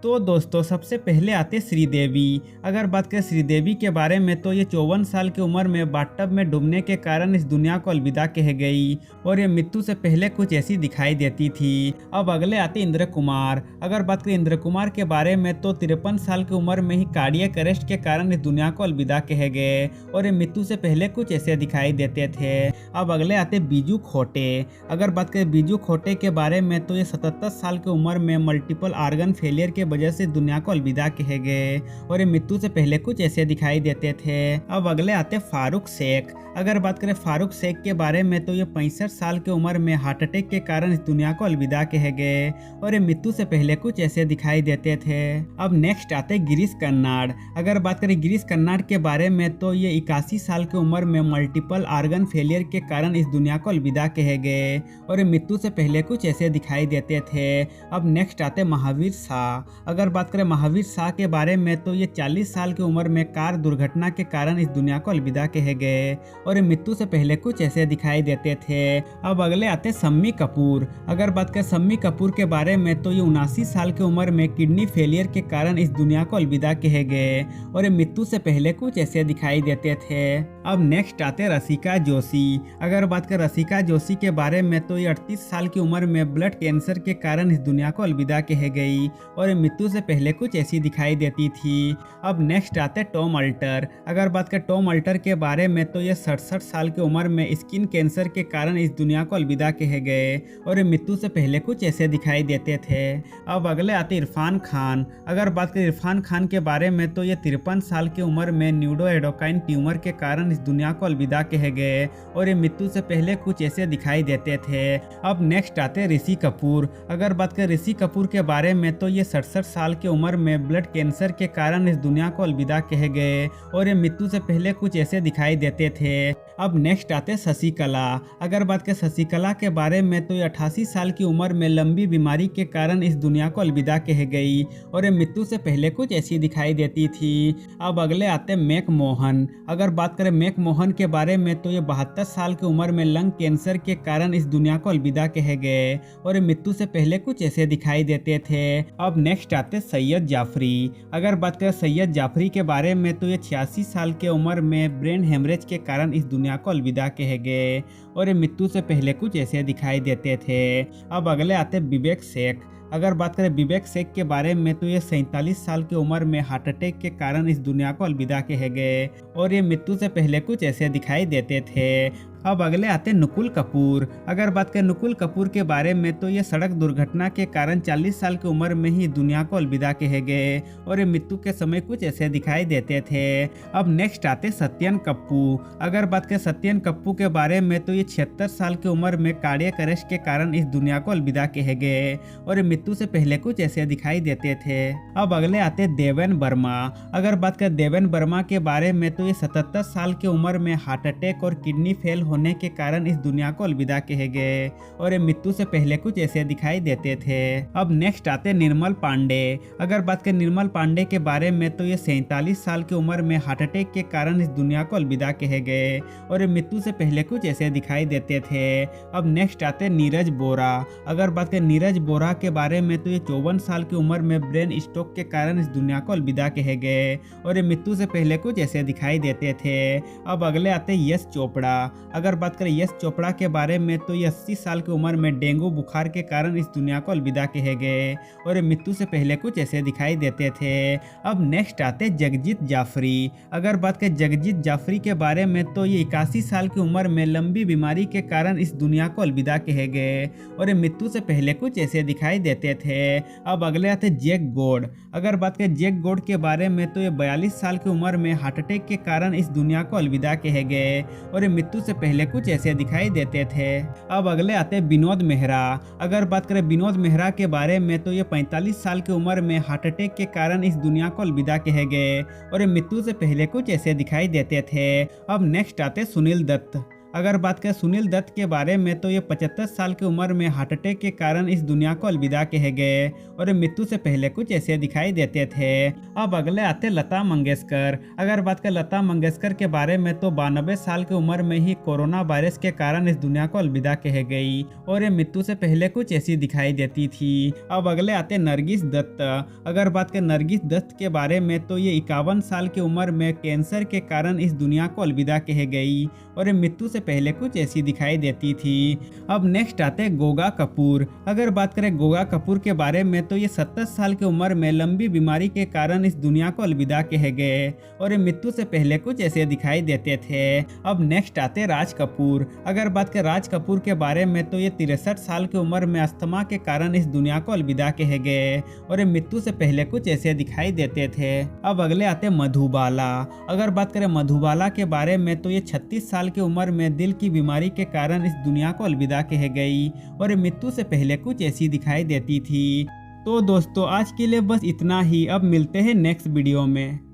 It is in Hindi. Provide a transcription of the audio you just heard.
तो दोस्तों सबसे पहले आते श्रीदेवी। अगर बात करें श्रीदेवी के बारे में तो ये 54 साल की उम्र में बाथटब में डूबने के कारण इस दुनिया को अलविदा कह गई और ये मृत्यु से पहले कुछ ऐसी दिखाई देती थी। अब अगले आते इंद्र कुमार। अगर बात करें इंद्र कुमार के बारे में तो 53 साल की उम्र में ही कार्डियक अरेस्ट के कारण इस दुनिया को अलविदा कह गए और ये मृत्यु से पहले कुछ ऐसे दिखाई देते थे। अब अगले आते बीजू खोटे। अगर बात करें बीजू खोटे के बारे में तो ये 77 साल की उम्र में मल्टीपल आर्गन फेलियर के वजह से दुनिया को अलविदा कहे गए और ये मृत्यु से पहले कुछ ऐसे दिखाई देते थे। अब अगले आते फारूक शेख। अगर बात करें फारूक शेख के बारे में तो ये 65 साल की उम्र में हार्ट अटैक के कारण इस दुनिया को अलविदा कहे गए और ये मृत्यु से पहले कुछ ऐसे दिखाई देते थे। अब नेक्स्ट आते गिरीश कर्नाड। अगर बात करें गिरीश कर्नाड के बारे में तो ये 81 साल की उम्र में मल्टीपल आर्गन फेलियर के कारण इस दुनिया को अलविदा कहे गए और ये मृत्यु से पहले कुछ ऐसे दिखाई देते थे। अब नेक्स्ट आते महावीर शाह। अगर बात करें महावीर शाह के बारे में तो ये 40 साल की उम्र में कार दुर्घटना के कारण इस दुनिया को अलविदा कहे गए और ये मृत्यु से पहले कुछ ऐसे दिखाई देते थे। अब अगले आते शम्मी कपूर। अगर बात करें शम्मी कपूर के बारे में तो ये 79 साल की उम्र में किडनी फेलियर के कारण इस दुनिया को अलविदा कहे गए और ये मृत्यु से पहले कुछ ऐसे दिखाई देते थे। अब नेक्स्ट आते रसिका जोशी। अगर बात करें रसिका जोशी के बारे में तो ये 38 साल की उम्र में ब्लड कैंसर के कारण इस दुनिया को अलविदा कहे गई और ये मृत्यु से पहले कुछ ऐसी दिखाई देती थी। अब नेक्स्ट आते टॉम अल्टर। अगर बात करें टॉम अल्टर के बारे में तो ये 67 साल की उम्र में स्किन कैंसर के कारण इस दुनिया को अलविदा कहे गए और ये मृत्यु से पहले कुछ ऐसे दिखाई देते थे। अब अगले आते इरफान खान। अगर बात करें इरफान खान के बारे में तो ये 53 साल की उम्र में न्यूरोएंडोक्राइन ट्यूमर के कारण इस दुनिया को अलविदा कहे गए और ये मृत्यु से पहले कुछ ऐसे दिखाई देते थे। अब नेक्स्ट आते ऋषि कपूर। अगर बात करें ऋषि कपूर के बारे में तो ये 67 साल की उम्र में ब्लड कैंसर के कारण इस दुनिया को अलविदा कहे गए और ये मृत्यु से पहले कुछ ऐसे दिखाई देते थे। अब नेक्स्ट आते शशिकला। अगर बात करें शशिकला के बारे में तो ये 88 साल की उम्र में लंबी बीमारी के कारण इस दुनिया को अलविदा कह गई और ये मृत्यु से पहले कुछ ऐसी दिखाई देती थी। अब अगले आते मैक मोहन। अगर बात करें मैक मोहन के बारे में तो ये 72 साल की उम्र में लंग कैंसर के कारण इस दुनिया को अलविदा कहे गए और ये मृत्यु से पहले कुछ ऐसे दिखाई देते थे। अब नेक्स्ट आते सैयद जाफरी। अगर बात करें सैयद जाफरी के बारे में तो ये 86 साल की उम्र में ब्रेन हेमरेज के कारण इस दुनिया को अलविदा कहे गए और ये मृत्यु से पहले कुछ ऐसे दिखाई देते थे। अब अगले आते विवेक शेख। अगर बात करें विवेक शेख के बारे में तो ये 47 साल की उम्र में हार्ट अटैक के कारण इस दुनिया को अलविदा कहे गए और ये मृत्यु से पहले कुछ ऐसे दिखाई देते थे। अब अगले आते नुकुल कपूर। अगर बात करें नुकुल कपूर के बारे में तो ये सड़क दुर्घटना के कारण 40 साल की उम्र में ही दुनिया को अलविदा कहे गए और ये मृत्यु के समय कुछ ऐसे दिखाई देते थे। अब नेक्स्ट आते सत्यन कप्पू। अगर बात करें सत्यन कप्पू के बारे में तो ये 76 साल की उम्र में कार्डियक अरेस्ट के कारण इस दुनिया को अलविदा कहे गए और ये मृत्यु से पहले कुछ ऐसे दिखाई देते थे। अब अगले आते देवेन वर्मा। अगर बात करें देवेन वर्मा के बारे में तो ये 77 साल की उम्र में हार्ट अटैक और किडनी फेल होने के कारण इस दुनिया को अलविदा कहे गए और ये मृत्यु से पहले कुछ ऐसे दिखाई देते थे। अब नेक्स्ट आते निर्मल पांडे। अगर बात करें निर्मल पांडे के बारे में तो ये 47 साल की उम्र में हार्ट अटैक के कारण इस दुनिया को अलविदा कहे गए और ये मृत्यु से पहले कुछ ऐसे दिखाई देते थे। अब नेक्स्ट आते नीरज बोरा। अगर बात करें नीरज बोरा के बारे में तो ये 54 साल की उम्र में ब्रेन स्ट्रोक के कारण इस दुनिया को अलविदा कहे गए और ये मृत्यु से पहले कुछ ऐसे दिखाई देते थे। अब अगले आते यश चोपड़ा। अगर बात करें यश चोपड़ा के बारे में तो ये 80 साल की उम्र में डेंगू बुखार के कारण इस दुनिया को अलविदा कहे गए और ये मृत्यु से पहले कुछ ऐसे दिखाई देते थे। अब नेक्स्ट आते जगजीत जाफरी। अगर बात करें जगजीत जाफरी के बारे में तो ये 81 साल की उम्र में लंबी बीमारी के कारण इस दुनिया को अलविदा कहे गए और ये मृत्यु से पहले कुछ ऐसे दिखाई देते थे। अब अगले आते जैक गॉड। अगर बात करें जैक गॉड के बारे में तो ये 42 साल की उम्र में हार्ट अटैक के कारण इस दुनिया को अलविदा कहे गए और ये मृत्यु से पहले कुछ ऐसे दिखाई देते थे। अब अगले आते विनोद मेहरा। अगर बात करें विनोद मेहरा के बारे में तो ये 45 साल की उम्र में हार्ट अटैक के कारण इस दुनिया को अलविदा कहे गए और ये मृत्यु से पहले कुछ ऐसे दिखाई देते थे। अब नेक्स्ट आते सुनील दत्त। अगर बात करें सुनील दत्त के बारे में तो ये 75 साल की उम्र में हार्ट अटैक के कारण इस दुनिया को अलविदा कह गए और मृत्यु से पहले कुछ ऐसे दिखाई देते थे। अब अगले आते लता मंगेशकर। अगर बात करें लता मंगेशकर के बारे में तो 92 साल की उम्र में ही कोरोना वायरस के कारण इस दुनिया को अलविदा कह गई और ये मृत्यु से पहले कुछ ऐसी दिखाई देती थी। अब अगले आते नरगिस दत्त। अगर बात करें नरगिस दत्त के बारे में तो ये 51 साल की उम्र में कैंसर के कारण इस दुनिया को अलविदा कह गई और मृत्यु से पहले कुछ ऐसी दिखाई देती थी। अब नेक्स्ट आते गोगा कपूर। अगर बात करें गोगा कपूर के बारे में तो ये 70 साल की उम्र में लंबी बीमारी के कारण इस दुनिया को अलविदा कह गए और मृत्यु से पहले कुछ ऐसे दिखाई देते थे। अब नेक्स्ट आते राज कपूर। अगर बात करें राज कपूर के बारे में तो ये 63 साल की उम्र में अस्थमा के कारण इस दुनिया को अलविदा कह गए और मृत्यु से पहले कुछ ऐसे दिखाई देते थे। अब अगले आते मधुबाला। अगर बात करें मधुबाला के बारे में तो ये 36 साल की उम्र में दिल की बीमारी के कारण इस दुनिया को अलविदा कह गई और मृत्यु से पहले कुछ ऐसी दिखाई देती थी। तो दोस्तों आज के लिए बस इतना ही। अब मिलते हैं नेक्स्ट वीडियो में।